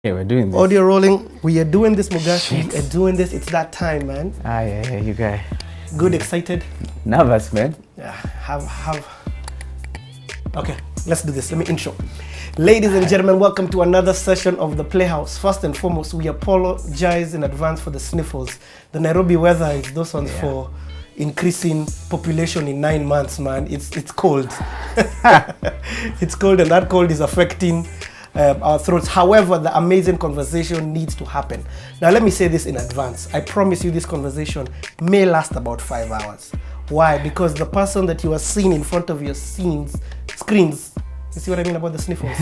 Okay, we're doing this. Audio rolling. We are doing this, Mugashi. We are doing this. It's that time, man. Yeah, you guys. Good, excited? Nervous, man. Yeah, Okay, let's do this. Let me intro. Ladies and gentlemen, welcome to another session of the Playhouse. First and foremost, we apologize in advance for the sniffles. The Nairobi weather is those ones for increasing population in 9 months, man. It's cold. It's cold, and that cold is affecting our throats. However, the amazing conversation needs to happen. Now, let me say this in advance. I promise you this conversation may last about 5 hours. Why? Because the person that you are seeing in front of your screens, you see what I mean about the sniffles,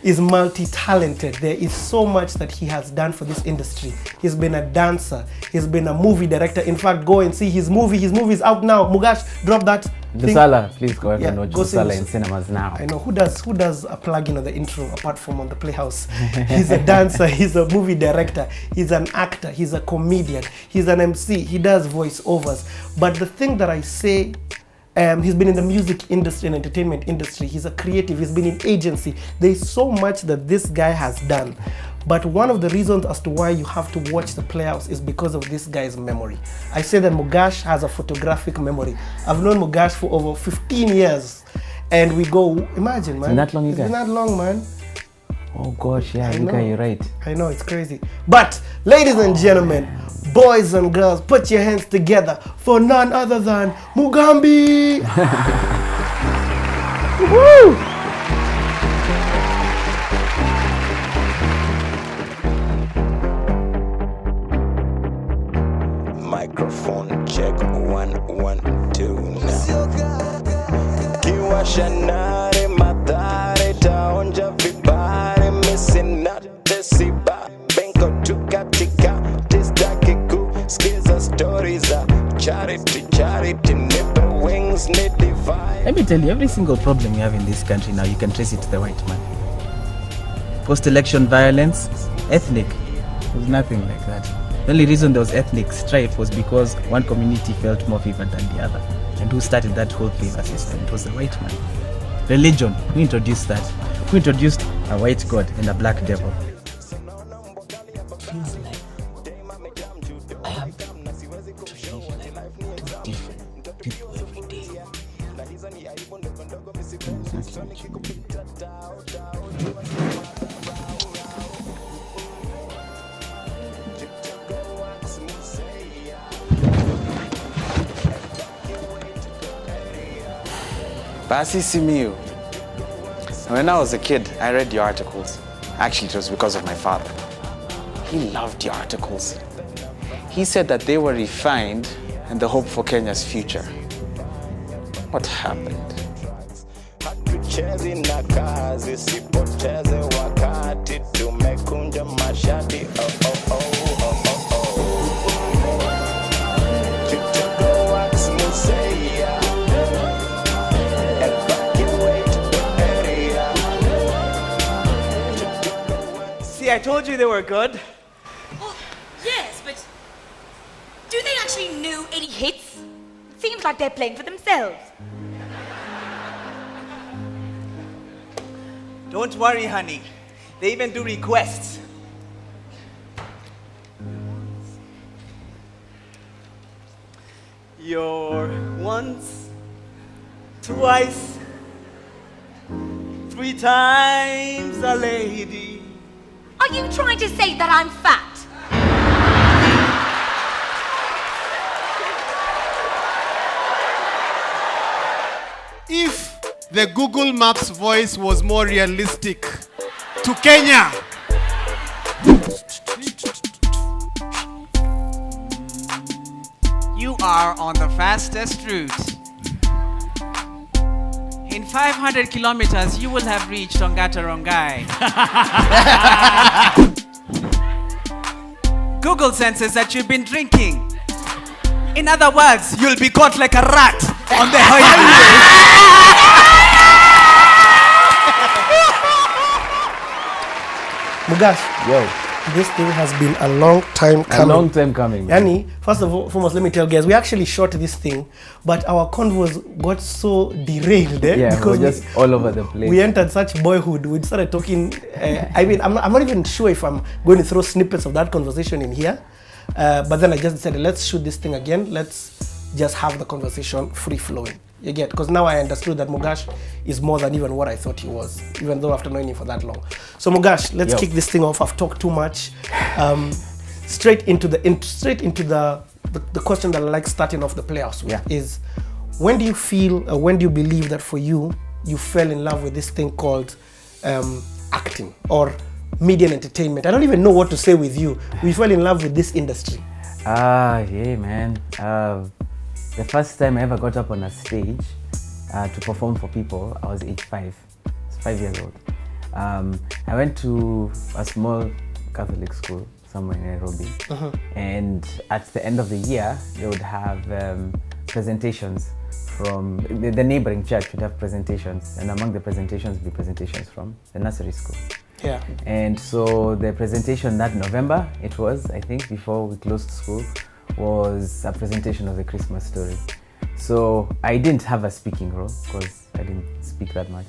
is multi-talented. There is so much that he has done for this industry. He's been a dancer. He's been a movie director. In fact, go and see his movie. His movie is out now. Mugash, drop that thing. Jusala, please go ahead and watch Jusala in cinemas now. I know. Who does a plug-in on the intro apart from on the Playhouse? He's a dancer. He's a movie director. He's an actor. He's a comedian. He's an MC. He does voiceovers. But the thing that I say, he's been in the music industry and entertainment industry. He's a creative. He's been in agency. There's so much that this guy has done. But one of the reasons as to why you have to watch the Playhouse is because of this guy's memory. I say that Mugash has a photographic memory. I've known Mugash for over 15 years. And we go, imagine, man. Isn't that long, you guys? It's not long, man. Oh gosh, yeah, you guys, you're right. I know, it's crazy. But, ladies and gentlemen, boys and girls, put your hands together for none other than Mugambi! Woo! Microphone check 1 1 2 now. Kiwashanare madare taonja vibare missing not desiba benko tukatika tistakiku skiza stories charity nipple wings need divide. Let me tell you, every single problem you have in this country now, you can trace it to the white man. Post-election violence, ethnic, there's nothing like that. The only reason there was ethnic strife was because one community felt more favored than the other. And who started that whole favor system? It was the white man. Religion, who introduced that? Who introduced a white god and a black devil? Feels like I have to live like different people every day. Basi Simiu. When I was a kid, I read your articles. Actually, it was because of my father. He loved your articles. He said that they were refined and the hope for Kenya's future. What happened? I told you they were good. Well, yes, but do they actually know any hits? Seems like they're playing for themselves. Don't worry, honey. They even do requests. You're once, twice, 3 times a lady. Are you trying to say that I'm fat? If the Google Maps voice was more realistic to Kenya. You are on the fastest route. In 500 kilometers, you will have reached Ongata Rongai. Google senses that you've been drinking. In other words, you'll be caught like a rat on the highway. Mugash, Yo. This thing has been a long time coming. A long time coming. Yani, first of all, foremost, let me tell guys, we actually shot this thing, but our convos got so derailed. Yeah, because we're just all over the place. We entered such boyhood. We started talking. I mean, I'm not even sure if I'm going to throw snippets of that conversation in here. But then I just decided, let's shoot this thing again. Let's just have the conversation free flowing. You get? Because now I understood that Mugash is more than even what I thought he was, even though after knowing him for that long. So Mugash, let's kick this thing off. I've talked too much. Straight into the question that I like starting off the Playhouse with is, when do you feel, when do you believe that for you, you fell in love with this thing called acting or media and entertainment? I don't even know what to say with you. We fell in love with this industry. Yeah, man. The first time I ever got up on a stage to perform for people, I was age 5. I was 5 years old. I went to a small Catholic school somewhere in Nairobi. And at the end of the year, they would have presentations from the neighboring church would have presentations, and among the presentations would be presentations from the nursery school. Yeah. And so the presentation that November, it was, I think, before we closed school, was a presentation of the Christmas story. So I didn't have a speaking role because I didn't speak that much,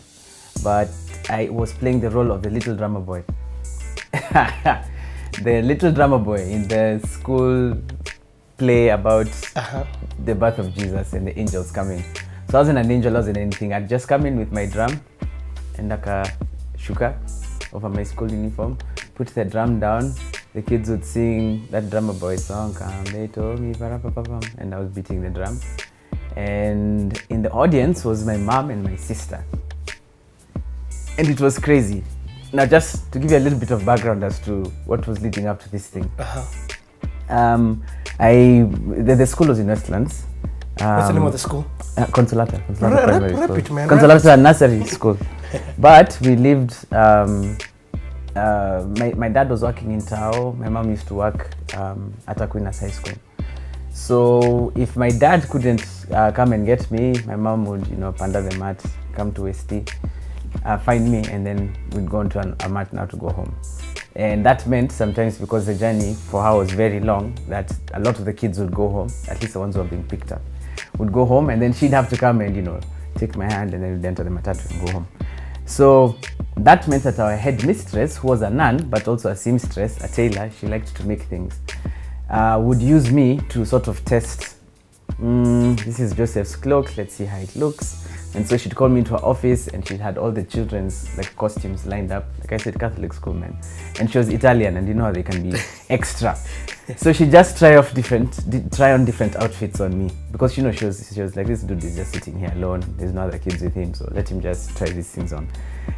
but I was playing the role of the little drummer boy. The little drummer boy in the school play about the birth of Jesus and the angels coming. So I wasn't an angel, I wasn't anything. I'd just come in with my drum and like a shuka over my school uniform, put the drum down, the kids would sing that drummer boy song, they told me, and I was beating the drum. And in the audience was my mom and my sister. And it was crazy. Now just to give you a little bit of background as to what was leading up to this thing. The school was in Westlands. What's the name of the school? Consolata. Rep it, man. Consolata Nursery School. But we lived, my dad was working in Tao, my mom used to work at Aquinas High School. So if my dad couldn't come and get me, my mom would, panda the mat, come to ST, find me, and then we'd go into a mat now to go home. And that meant sometimes, because the journey for her was very long, that a lot of the kids would go home, at least the ones who were being picked up, would go home, and then she'd have to come and, take my hand, and then we'd enter the matatu and go home. So that meant that our headmistress, who was a nun, but also a seamstress, a tailor, she liked to make things, would use me to sort of test, this is Joseph's cloak, let's see how it looks. And so she'd call me into her office, and she had all the children's costumes lined up. Like I said, Catholic school, man. And she was Italian, and you know how they can be extra. So she just try on different outfits on me, because she was like, this dude is just sitting here alone. There's no other kids with him, so let him just try these things on.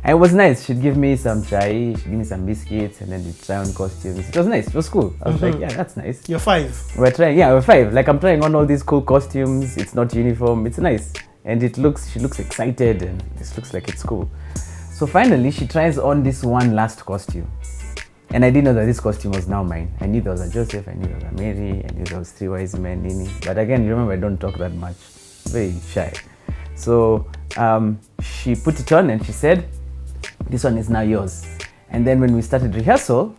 And it was nice. She'd give me some chai, she'd give me some biscuits, and then we'd try on costumes. It was nice. It was cool. I was like, yeah, that's nice. You're 5. We're 5. Like, I'm trying on all these cool costumes. It's not uniform. It's nice. And she looks excited, and this looks like it's cool. So finally, she tries on this one last costume. And I didn't know that this costume was now mine. I knew there was a Joseph, I knew there was a Mary, I knew there was 3 wise men, Nini. But again, you remember, I don't talk that much. Very shy. So she put it on and she said, this one is now yours. And then when we started rehearsal,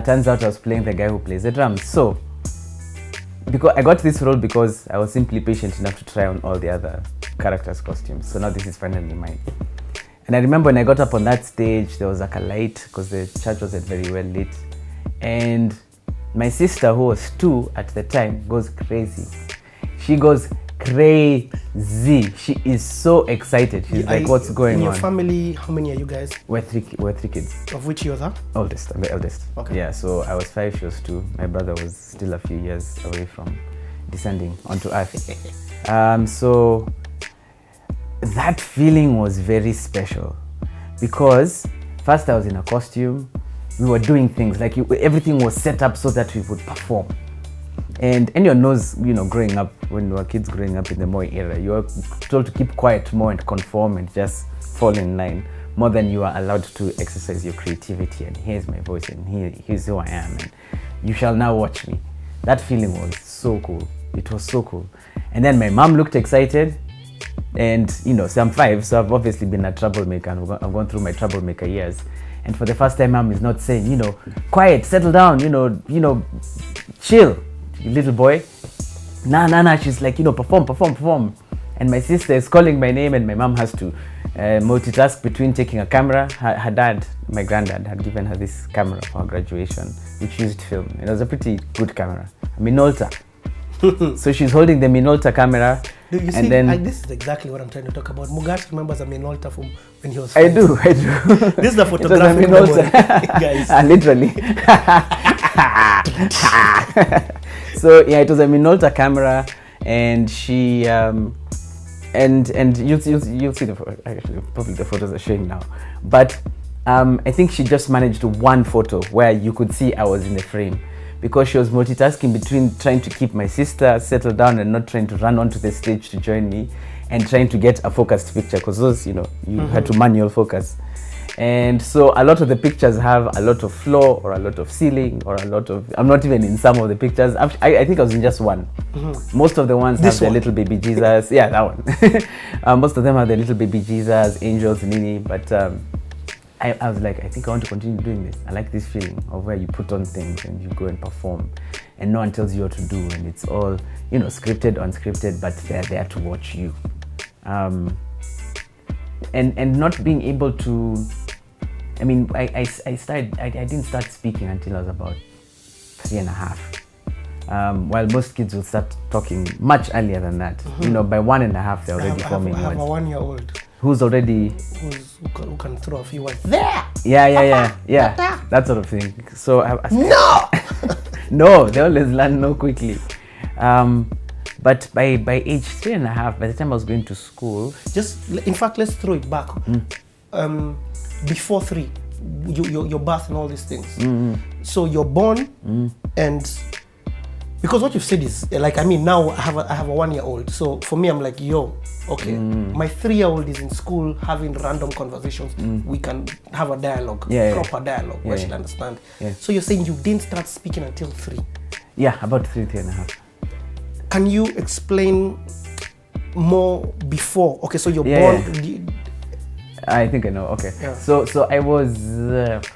turns out I was playing the guy who plays the drums. So, because I got this role because I was simply patient enough to try on all the other characters' costumes. So now this is finally mine. And I remember when I got up on that stage, there was like a light, because the church wasn't very well lit. And my sister, who was 2 at the time, goes crazy. She goes crazy. She is so excited. She's like, what's going on? In your family, how many are you guys? We're three kids. Of which you're the? Oldest. I'm the eldest. Okay. Yeah, so I was 5, she was 2. My brother was still a few years away from descending onto earth. So that feeling was very special, because first I was in a costume, we were doing things, like everything was set up so that we would perform. And anyone knows, growing up, when we were kids growing up in the Moi era, you were told to keep quiet more and conform and just fall in line, more than you are allowed to exercise your creativity, and here's my voice, and here's who I am, and you shall now watch me. That feeling was so cool. It was so cool. And then my mom looked excited. And so I'm 5, so I've obviously been a troublemaker, and I've gone through my troublemaker years. And for the first time, mom is not saying, you know, quiet, settle down, you know, chill, little boy. Nah. She's like, you know, perform. And my sister is calling my name, and my mom has to multitask between taking a camera. Her dad, my granddad, had given her this camera for her graduation, which used film. It was a pretty good camera, a Minolta. So she's holding the Minolta camera. Do you and see, then this is exactly what I'm trying to talk about. Mugash remembers a Minolta from when he was I five. do. This is the photographic memory, guys. Literally. So yeah, it was a Minolta camera, and she and you'll see the photo. Actually, probably the photos are showing now, but I think she just managed one photo where you could see I was in the frame, because she was multitasking between trying to keep my sister settled down and not trying to run onto the stage to join me, and trying to get a focused picture, because those, you know, you had to manual focus. And so a lot of the pictures have a lot of floor or a lot of ceiling or a lot of, I'm not even in some of the pictures. I think I was in just one. Most of the ones have the little baby Jesus. Yeah, that one. Most of them have the little baby Jesus, angels, Nini. But I was like, I think I want to continue doing this. I like this feeling of where you put on things and you go and perform, and no one tells you what to do, and it's all, you know, scripted, unscripted, but they're there to watch you. And not being able to, I mean, I didn't start speaking until I was about 3.5. While most kids will start talking much earlier than that. You know, by 1.5 they're already forming words. I have a 1-year-old who's already who can throw a few words. There. Yeah. That sort of thing. So no. No, they always learn no quickly. But by age 3.5, by the time I was going to school, in fact, let's throw it back. Before 3, your birth and all these things. So you're born, and because what you've said is like, I mean, now I have a 1-year-old. So for me, I'm like, yo, okay, my 3-year-old is in school having random conversations. We can have a dialogue, proper dialogue, where she'll understand. So you're saying you didn't start speaking until 3? Yeah, about 3.5. Can you explain more before? Okay, so you're born. I think I know. Okay. Yeah. So I was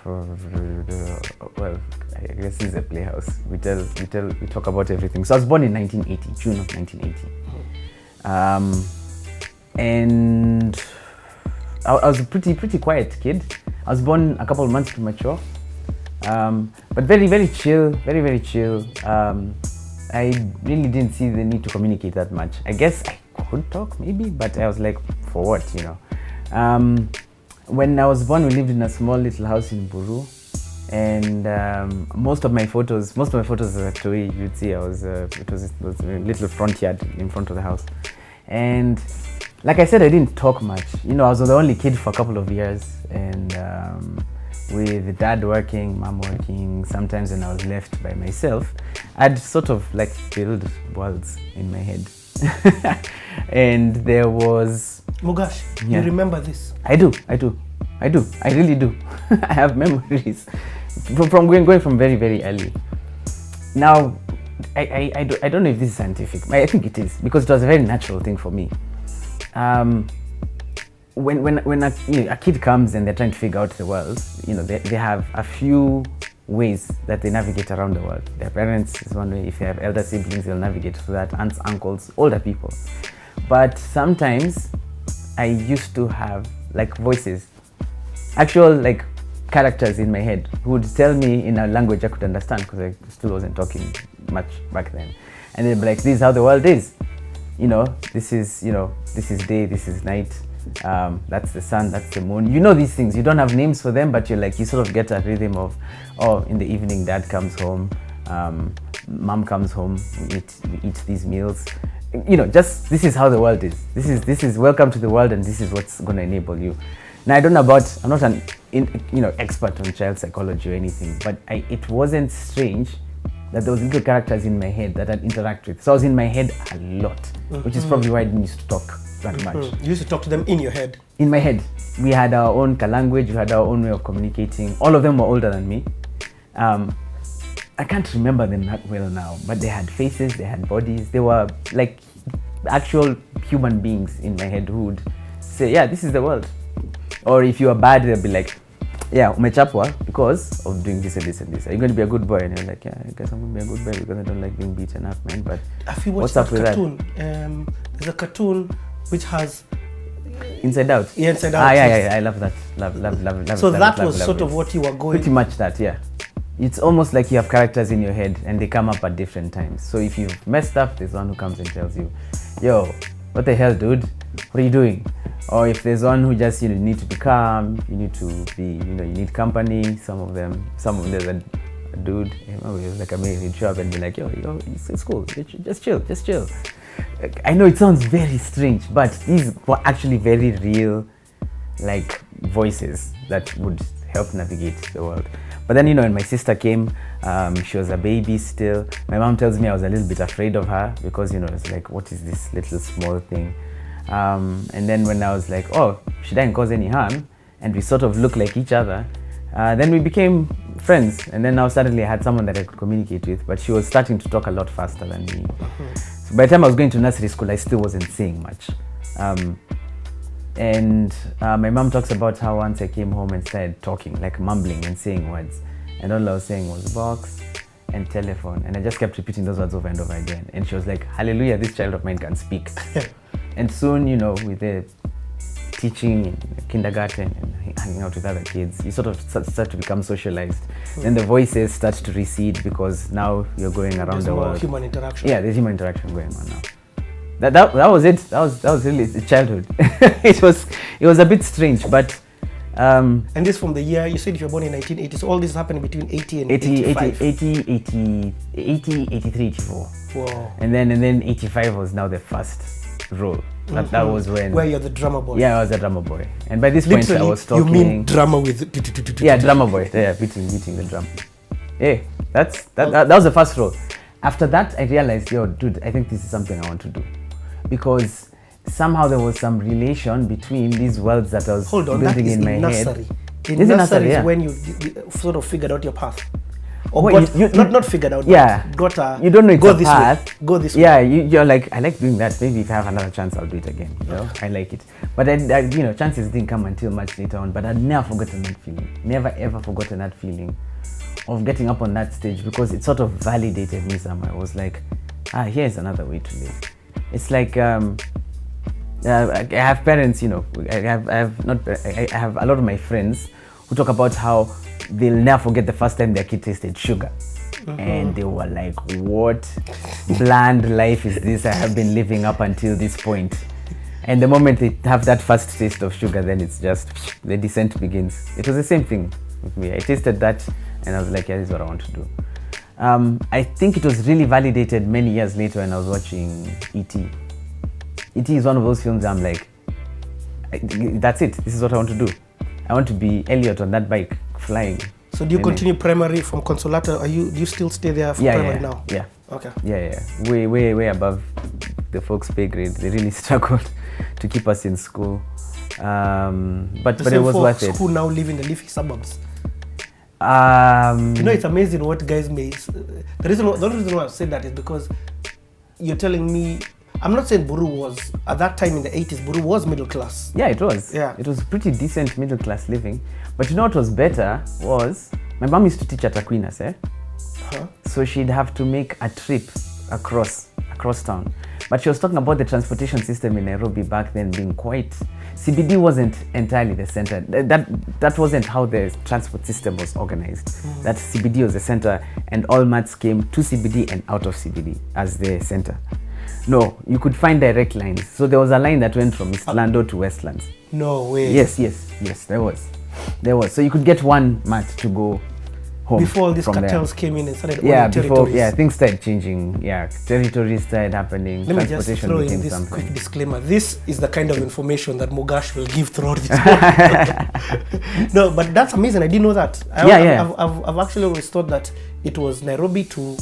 well, I guess this is a playhouse. We talk about everything. So I was born in 1980, June of 1980. And I was a pretty quiet kid. I was born a couple of months premature. But very chill, very chill. I really didn't see the need to communicate that much. I guess I could talk maybe, but I was like, for what, you know? When I was born, we lived in a small little house in Buru, and most of my photos actually, you'd see it was a little front yard in front of the house. And like I said, I didn't talk much. You know, I was the only kid for a couple of years, and with dad working, mom working, sometimes when I was left by myself, I'd sort of like build worlds in my head. And there was... Mugash, you remember this? I do. I really do. I have memories from going from very early. Now, I don't know if this is scientific. I think it is, because it was a very natural thing for me. When a kid comes and they're trying to figure out the world, you know, they have a few ways that they navigate around the world. Their parents is one way. If they have elder siblings, they'll navigate through that. Aunts, uncles, older people. But sometimes I used to have like voices, actual like characters in my head who would tell me in a language I could understand, because I still wasn't talking much back then. And they'd be like, this is how the world is. You know, this is day, this is night. That's the sun, that's the moon. You know these things. You don't have names for them, but you sort of get a rhythm of, oh, in the evening dad comes home, mom comes home, we eat these meals. You know, just this is how the world is. This is welcome to the world, and this is what's going to enable you. Now, I'm not an expert on child psychology or anything, but it wasn't strange that there was little characters in my head that I'd interact with. So I was in my head a lot, which is probably why I didn't used to talk that much. You used to talk to them in your head? In my head. We had our own language, we had our own way of communicating. All of them were older than me. I can't remember them that well now, but they had faces, they had bodies. They were like actual human beings in my head who would say, yeah, this is the world. Or if you are bad, they'll be like, yeah, umechapwa because of doing this and this and this. Are you going to be a good boy? And you're like, yeah, I guess I'm going to be a good boy because I don't like being beaten up, man. But Have you watched what's up that with cartoon? There's a cartoon which has Inside Out? Yeah, Inside Out. Yeah, I love that. Love So love that it, was love sort it. of what you were going. Pretty much that, yeah. It's almost like you have characters in your head and they come up at different times. So if you've messed up, there's one who comes and tells you, yo, what the hell, dude? What are you doing? Or if there's one who just, you need to be calm, you need to be, you need company. Some of them, there's a dude, like amazing, show up and be like, yo, it's cool, just chill. I know it sounds very strange, but these were actually very real, like, voices that would help navigate the world. But then, when my sister came, she was a baby still. My mom tells me I was a little bit afraid of her because, it's like, what is this little small thing? And then when I was like, oh, she didn't cause any harm, and we sort of looked like each other, then we became friends. And then now suddenly I had someone that I could communicate with, but she was starting to talk a lot faster than me. So by the time I was going to nursery school, I still wasn't saying much. And my mom talks about how once I came home and started talking, like mumbling and saying words. And all I was saying was box and telephone. And I just kept repeating those words over and over again. And she was like, hallelujah, this child of mine can speak. And soon, with the teaching in kindergarten and hanging out with other kids, you sort of start to become socialized. Then the voices start to recede because now you're going around the world. There's more human interaction. Yeah, there's human interaction going on now. That was it. That was really childhood. it was a bit strange, but and this from the year you said if you're born in 1980, so all this is happening between 80 and 85. 80, 83, 84. Wow. And then 85 was now the first role. That was when where you're the drummer boy. Yeah, I was a drummer boy. And by this point I was talking. You mean drummer with yeah, drummer boy. Yeah, beating the drum. Yeah, that was the first role. After that I realized, yo, dude, I think this is something I want to do. Because somehow there was some relation between these worlds that I was building in my nursery. head. In nursery yeah. is when you sort of figured out your path. Or well, not figured out. Yeah. Got a. You don't know it's go a this path. way. Go this way. Yeah, you're like, I like doing that. Maybe if I have another chance, I'll do it again. I like it. But chances didn't come until much later on. But I'd never forgotten that feeling. Never ever forgotten that feeling of getting up on that stage because it sort of validated me somehow. I was like, here's another way to live. It's like I have parents, I have a lot of my friends who talk about how they'll never forget the first time their kid tasted sugar. And they were like, what bland life is this I have been living up until this point? And the moment they have that first taste of sugar, then it's just, the descent begins. It was the same thing with me. I tasted that and I was like, yeah, this is what I want to do. I think it was really validated many years later when I was watching E.T. E.T. is one of those films I'm like, that's it. This is what I want to do. I want to be Elliot on that bike flying. So do you continue primary from Consolata? Do you still stay there for primary now? Yeah. Okay. Yeah. Way above the folks' pay grade. They really struggled to keep us in school. But it was worth it. Who now live in the leafy suburbs. It's amazing what guys may. The reason why I've said that is because you're telling me. I'm not saying Buru was at that time in the 80s. Buru was middle class. Yeah, it was. Yeah, it was pretty decent middle class living. But what was better was my mom used to teach at Aquinas, so she'd have to make a trip across town. But she was talking about the transportation system in Nairobi back then being quite. CBD wasn't entirely the center. That wasn't how the transport system was organized. That CBD was the center, and all mats came to CBD and out of CBD as the center. No, you could find direct lines. So there was a line that went from East Lando to Westlands. No way. Yes, there was. So you could get one mat to go home. Before all these cartels came in and started owning territories. Things started changing. Yeah, territories started happening. Let me just throw in this quick disclaimer. This is the kind of information that Mugash will give throughout this. No, but that's amazing. I didn't know that. I've actually always thought that it was Nairobi to.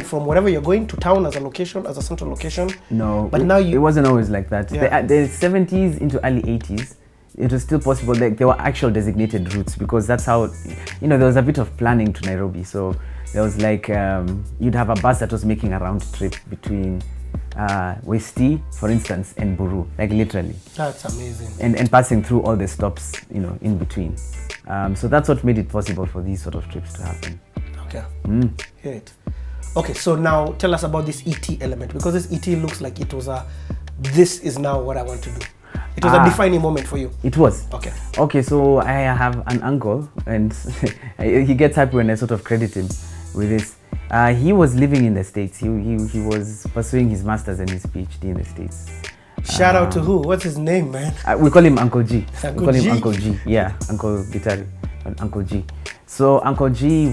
From wherever you're going to town as a location, as a central location. No, but now it wasn't always like that. Yeah. The 70s into early 80s, it was still possible. Like there were actual designated routes because that's how, there was a bit of planning to Nairobi. So there was like, you'd have a bus that was making a round trip between Westi, for instance, and Buru, like literally. That's amazing. And passing through all the stops, in between. So that's what made it possible for these sort of trips to happen. Okay. Great. Okay, so now tell us about this ET element, because this ET looks like it was this is now what I want to do. It was a defining moment for you. It was. Okay. Okay, so I have an uncle, and he gets happy when I sort of credit him with this. He was living in the States. He was pursuing his master's and his PhD in the States. Shout out to who? What's his name, man? We call him Uncle G. Uncle We call G? him Uncle G. Yeah, Uncle Gitari, Uncle G. So Uncle G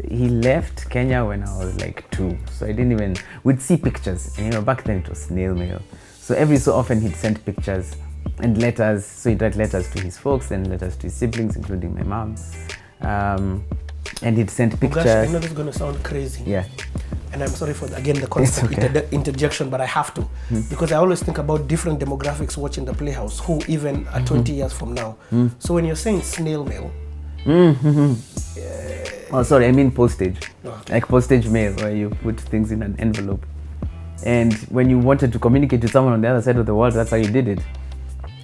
he left Kenya when I was like 2. So I didn't even, we'd see pictures. And back then it was snail mail. So every so often he'd send pictures and letters. So he'd write letters to his folks and letters to his siblings, including my mom. And he'd send pictures. Gosh, I know this is going to sound crazy. Yeah. And I'm sorry for, again, the constant interjection, but I have to. Because I always think about different demographics watching the Playhouse, who even are 20 years from now. So when you're saying snail mail. Oh, sorry, I mean postage. Okay. Like postage mail, where you put things in an envelope. And when you wanted to communicate with someone on the other side of the world, that's how you did it.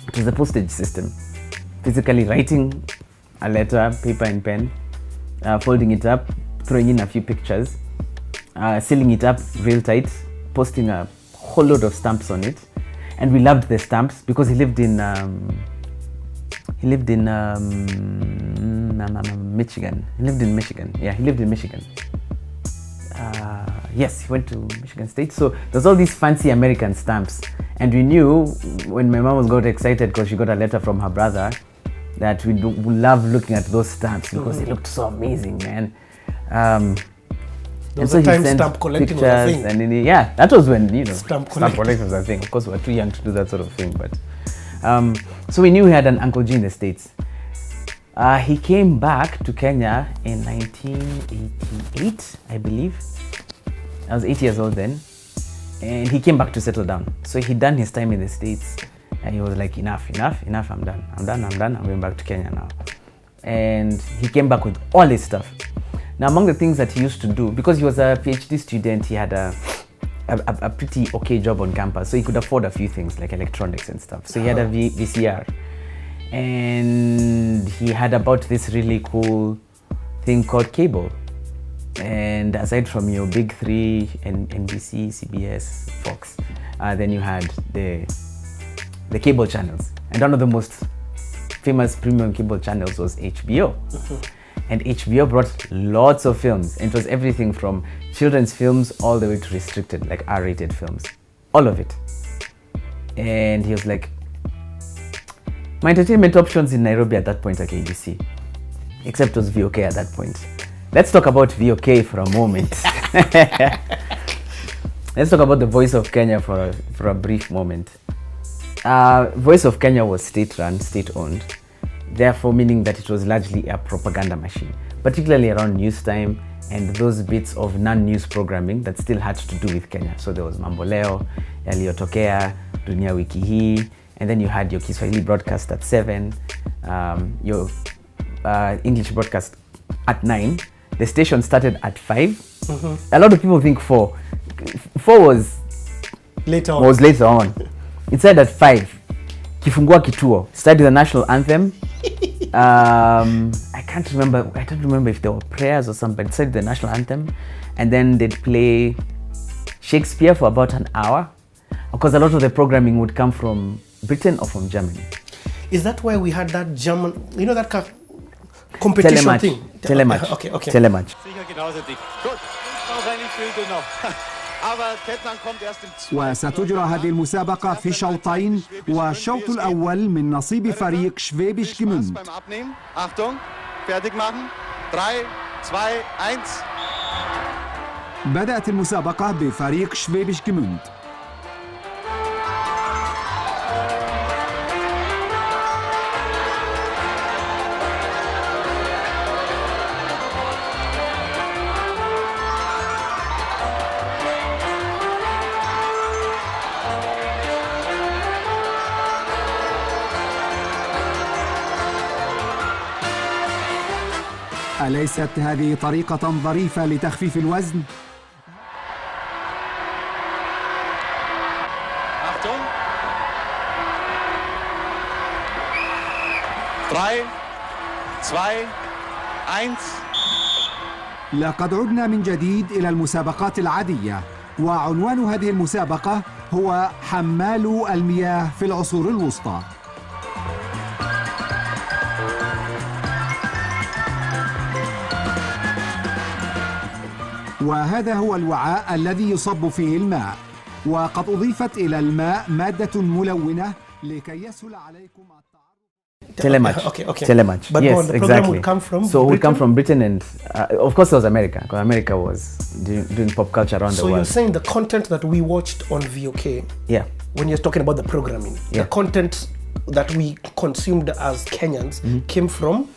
It was the postage system. Physically writing a letter, paper and pen, folding it up, throwing in a few pictures, sealing it up real tight, posting a whole load of stamps on it. And we loved the stamps because he lived in Michigan. He lived in Michigan. Yeah, he lived in Michigan. Yes, he went to Michigan State. So there's all these fancy American stamps. And we knew when my mom got excited because she got a letter from her brother that we love looking at those stamps because they looked so amazing, man. And so he sent stamp collecting pictures, was a thing. and then that was when Stamp collecting was a thing. Of course, we were too young to do that sort of thing, but so we knew he had an Uncle G in the States. He came back to Kenya in 1988, I believe. I was 8 years old then, and he came back to settle down. So he'd done his time in the States, and he was like, enough, I'm done. I'm going back to Kenya now. And he came back with all his stuff. Now, among the things that he used to do, because he was a PhD student, he had a pretty okay job on campus, so he could afford a few things like electronics and stuff. So he had a VCR, and he had about this really cool thing called cable. And aside from your big three, NBC, CBS, Fox, then you had the cable channels. And one of the most famous premium cable channels was HBO. And HBO brought lots of films. And it was everything from children's films all the way to restricted, like R-rated films. All of it. And he was like, my entertainment options in Nairobi at that point are KBC. Except it was VOK at that point. Let's talk about VOK for a moment. Let's talk about the Voice of Kenya for a brief moment. Voice of Kenya was state-run, state-owned. Therefore, meaning that it was largely a propaganda machine, particularly around news time and those bits of non-news programming that still had to do with Kenya. So there was Mambo Leo, Yaliyotokea, Dunia Wiki Hii, and then you had your Kiswahili broadcast at 7, your English broadcast at 9. The station started at 5. A lot of people think 4. 4 was later on. It started at 5. Kifungua Kituo started the national anthem. I don't remember if there were prayers or something, but it started the national anthem, and then they'd play Shakespeare for about an hour, because a lot of the programming would come from Britain or from Germany. Is that why we had that German, that competition thing? Telematch. Okay. Telematch. وستجرى هذه المسابقة في شوطين، والشوط الأول من نصيب فريق شفيبش جموند. بدأت المسابقة بفريق شفيبش جموند. أليست هذه طريقة ظريفة لتخفيف الوزن؟ 3, 2, 1. لقد عدنا من جديد إلى المسابقات العادية، وعنوان هذه المسابقة هو حمال المياه في العصور الوسطى. وهذا هو الوعاء الذي يصب فيه الماء، وقد أضيفت إلى الماء مادة ملونة لكي يسهل عليكم التعرف. Telematch. Okay. Telematch. But Yes, the exactly. program would come from So it would Britain? come from Britain and, of course, there was America. Because America was doing pop culture around the So world. you're saying the content that we watched on VOK, Yeah. when you're talking about the programming, Yeah. the content that we consumed as Kenyans came from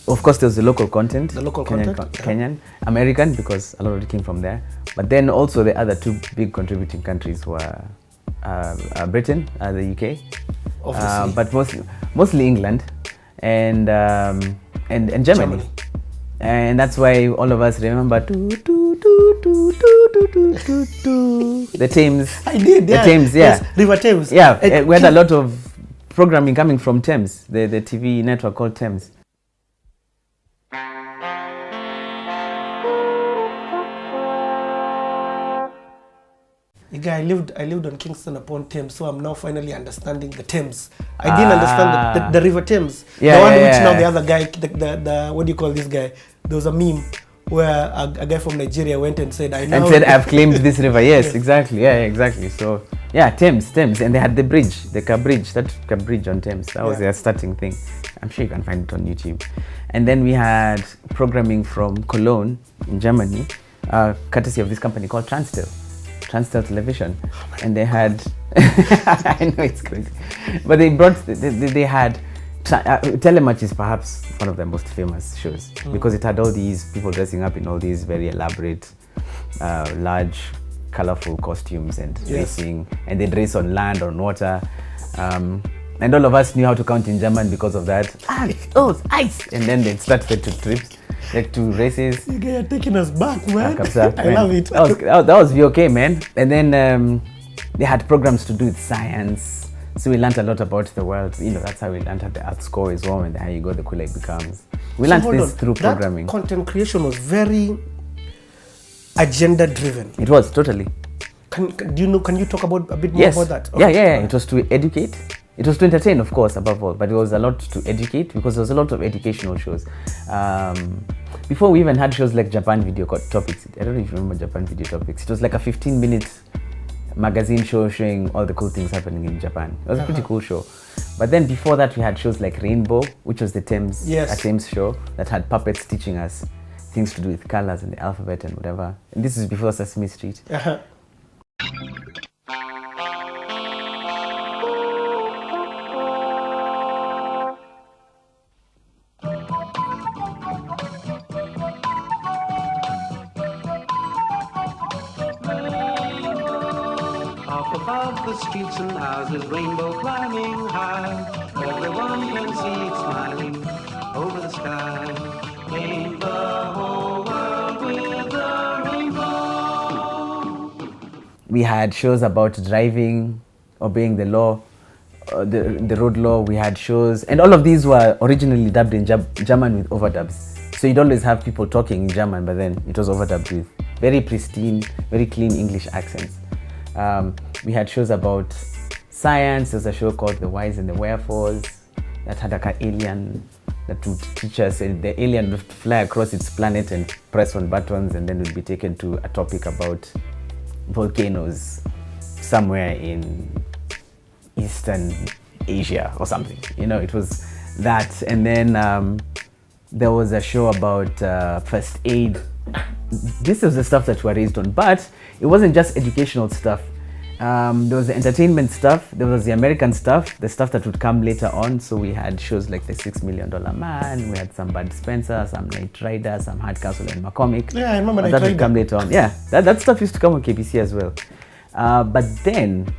Of course, there was the local content. The local Kenyan, content, yeah. Kenyan, American, because a lot of it came from there. But then also the other two big contributing countries were Britain, the UK, Obviously. but mostly England and Germany. And that's why all of us remember the Thames. I did, yeah. The Thames, yeah. Yes, River Thames. Yeah, we had a lot of programming coming from Thames, the TV network called Thames. I lived on Kingston upon Thames, so I'm now finally understanding the Thames. I didn't understand the River Thames. Yeah, the one yeah, which now yeah. the other guy, the what do you call this guy? There was a meme where a guy from Nigeria went and said, I've claimed this river. Yes, exactly. Yeah, exactly. So yeah, Thames, and they had the bridge, the Car Bridge, that Car Bridge on Thames. That was their starting thing. I'm sure you can find it on YouTube. And then we had programming from Cologne in Germany, courtesy of this company called Transtel Television, and they had I know it's crazy, but they brought they had Telematch is perhaps one of the most famous shows because it had all these people dressing up in all these very elaborate, large, colorful costumes and racing, and they'd race on land, on water, and all of us knew how to count in German because of that. Ice, and then they'd start the 2 trips. Like 2 races. You guys are taking us back, man. I Man, love it. That was VOK, man. And then they had programs to do with science. So we learned a lot about the world. You know, that's how we learned how the earth core is warm and the higher you go, the cooler it becomes. We learned this through programming. That content creation was very agenda driven. It was, totally. Can you talk about a bit more about that? Okay. Yeah. It was to educate. It was to entertain, of course, above all, but it was a lot to educate because there was a lot of educational shows. Before we even had shows like Japan Video Topics. I don't know if you remember Japan Video Topics. It was like a 15-minute magazine show showing all the cool things happening in Japan. It was a pretty cool show. But then before that, we had shows like Rainbow, which was the Thames, a Thames show that had puppets teaching us things to do with colors and the alphabet and whatever. And this is before Sesame Street. Above the streets and houses, rainbow climbing high. Everyone can see it smiling over the sky. Paint the whole world with a rainbow. We had shows about driving, obeying the law, the road law. We had shows, and all of these were originally dubbed in German with overdubs. So you'd always have people talking in German, but then it was overdubbed with very pristine, very clean English accents. We had shows about science. There's a show called The Whys and the Wherefores that had like an alien that would teach us, and the alien would fly across its planet and press on buttons, and then we'd be taken to a topic about volcanoes somewhere in Eastern Asia or something. You know, it was that. And then there was a show about first aid. This was the stuff that we were raised on, but it wasn't just educational stuff. There was the entertainment stuff, there was the American stuff, the stuff that would come later on. So we had shows like The $6 Million Man, we had some Bud Spencer, some Knight Rider, some Hardcastle and McCormick. Yeah, I remember that Knight would Rider. come later on. Yeah, that stuff used to come on KBC as well. But then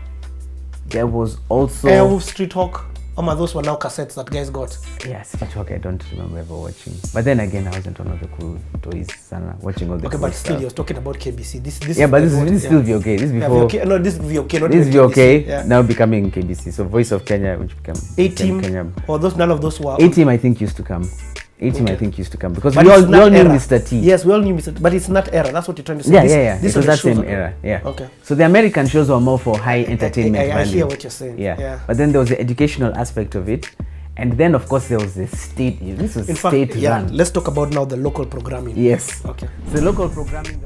there was also Airwolf Street Hawk. those were now cassettes that guys got. Yes, but okay, I don't remember ever watching. But then again, I wasn't one of the cool toys, sana, watching all the Okay, cool but still, stuff. you're talking about KBC. This Yeah, but is this is still VOK. This is before. VOK. No, this is VOK, not This is even VOK, KBC. Yeah. now becoming KBC. So Voice of Kenya, which became A-Team, Kenya. or those, none of those were. A-Team, I think, used to come. A-Team, Okay. I think, used to come because But we all it's not knew era. Mr. T. Yes, we all knew Mr. T, but it's not era. That's what you're trying to say. Yeah, This- yeah. This It was the that shows same are- era. Yeah. Okay. So the American shows were more for high entertainment I value. hear what you're saying. Yeah. Yeah. But then there was the educational aspect of it, and then of course there was the state. This was In fact, state yeah. run. Let's talk about now the local programming. Yes. Okay. So local programming.